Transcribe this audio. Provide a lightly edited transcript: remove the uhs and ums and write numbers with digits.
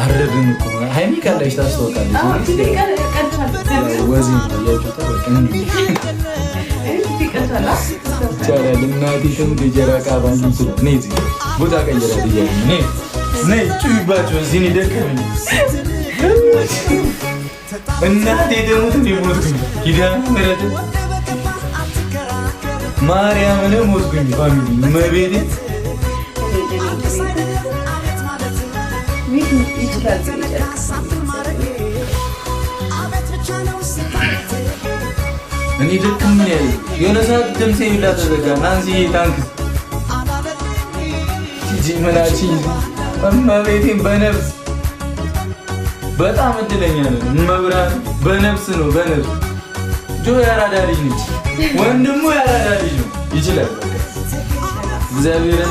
አረብን እኮ ሃይሚ ካለሽ ታስተዋውቃለች ወዚ ያያችሁት ይቻላል እናቴ ትሙት የጀራቃ ባንዲቱ ነይ ቦታ ቀየራት እያለኝ ነይ ጩይባቸው እዚህ ነው ደከመኝ እናቴ ትሙት ሞትኩኝ ኪዳነ ምህረት ማርያምን ሞትኩኝ ፋሚሊ መቤቴ እኔ ደክም ያለ የሆነ ሰዓት ድምጼ ይላ ተዘጋ ናንሲ ታንክስ ጂጂ መላቺ እመቤቴን በነፍስ በጣም እድለኛ ነን መብራት በነፍስ ነው በነፍስ ጆ ያራዳ ልጅ ነች ወንድሙ ያራዳ ልጅ ነው ይችላል እግዚአብሔር